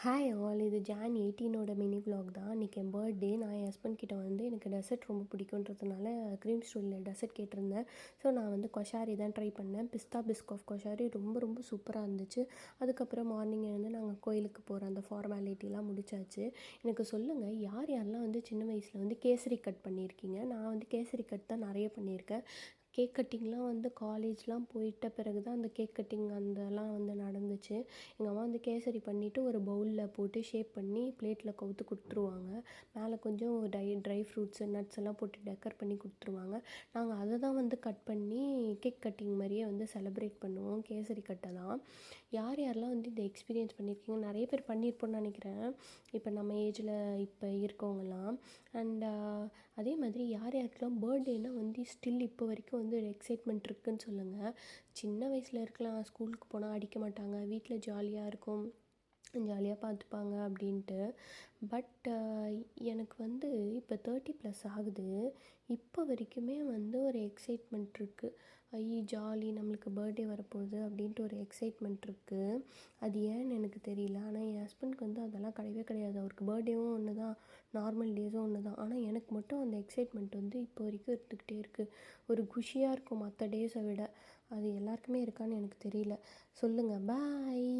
Hi all, இது John 18 mini vlog தான். இன்றைக்கி என் பர்த்டே. நான் என் ஹஸ்பண்ட் கிட்ட வந்து எனக்கு டெசர்ட் ரொம்ப பிடிக்குன்றதுனால க்ரீம் ஸ்டூலில் டெசர்ட் கேட்டிருந்தேன். ஸோ நான் வந்து கொஷாரி தான் ட்ரை பண்ணேன். பிஸ்தா பிஸ்காஃப் கொஷாரி ரொம்ப ரொம்ப சூப்பராக இருந்துச்சு. அதுக்கப்புறம் மார்னிங் எழுந்து நாங்கள் கோயிலுக்கு போகிற அந்த ஃபார்மாலிட்டிலாம் முடிச்சாச்சு. எனக்கு சொல்லுங்கள், யார் யாரெல்லாம் வந்து சின்ன வயசில் வந்து கேசரி கட் பண்ணியிருக்கீங்க? நான் வந்து கேசரி கட் தான் நிறைய பண்ணியிருக்கேன். கேக் கட்டிங்லாம் வந்து காலேஜ்லாம் போயிட்ட பிறகு தான் அந்த கேக் கட்டிங் அதெல்லாம் வந்து நடந்துச்சு. எங்கள் அம்மா வந்து கேசரி பண்ணிவிட்டு ஒரு பவுலில் போட்டு ஷேப் பண்ணி பிளேட்டில் கவுத்து கொடுத்துருவாங்க. மேலே கொஞ்சம் ட்ரை ஃப்ரூட்ஸு நட்ஸ் எல்லாம் போட்டு டெக்கர் பண்ணி கொடுத்துருவாங்க. நாங்கள் அதை தான் வந்து கட் பண்ணி கேக் கட்டிங் மாதிரியே வந்து செலிப்ரேட் பண்ணுவோம். கேசரி கட்டை தான். யார் யாரெல்லாம் வந்து இந்த எக்ஸ்பீரியன்ஸ் பண்ணியிருக்கீங்க? நிறைய பேர் பண்ணியிருப்போன்னு நினைக்கிறேன், இப்போ நம்ம ஏஜில் இப்போ இருக்கவங்கலாம். அண்ட் அதே மாதிரி யார் யாருக்கெல்லாம் பர்த்டேனா வந்து ஸ்டில் இப்போ வரைக்கும் வந்து ஒரு எக்ஸைட்மெண்ட் இருக்குதுன்னு சொல்லுங்கள். சின்ன வயசில் இருக்கலாம், ஸ்கூலுக்கு போனால் அடிக்க மாட்டாங்க, வீட்டில் ஜாலியாக இருக்கும், ஜாலியாக பார்த்துப்பாங்க அப்படின்ட்டு. பட் எனக்கு வந்து இப்போ 30+ ஆகுது. இப்போ வரைக்குமே வந்து ஒரு எக்ஸைட்மெண்ட் இருக்குது. ஜாலி, நம்மளுக்கு பர்த்டே வரப்போகுது அப்படின்ட்டு ஒரு எக்ஸைட்மெண்ட் இருக்குது. அது ஏன்னு எனக்கு தெரியல. ஆனால் என் ஹஸ்பண்டுக்கு வந்து அதெல்லாம் கிடையவே கிடையாது. அவருக்கு பர்த்டேவும் ஒன்று தான், நார்மல் டேஸும் ஒன்று தான். ஆனால் எனக்கு மட்டும் அந்த எக்ஸைட்மெண்ட் வந்து இப்போ வரைக்கும் இருந்துக்கிட்டே இருக்குது. ஒரு குஷியாக இருக்கும் மற்ற டேஸை விட. அது எல்லாருக்குமே இருக்கான்னு எனக்கு தெரியல. சொல்லுங்கள். பாய்.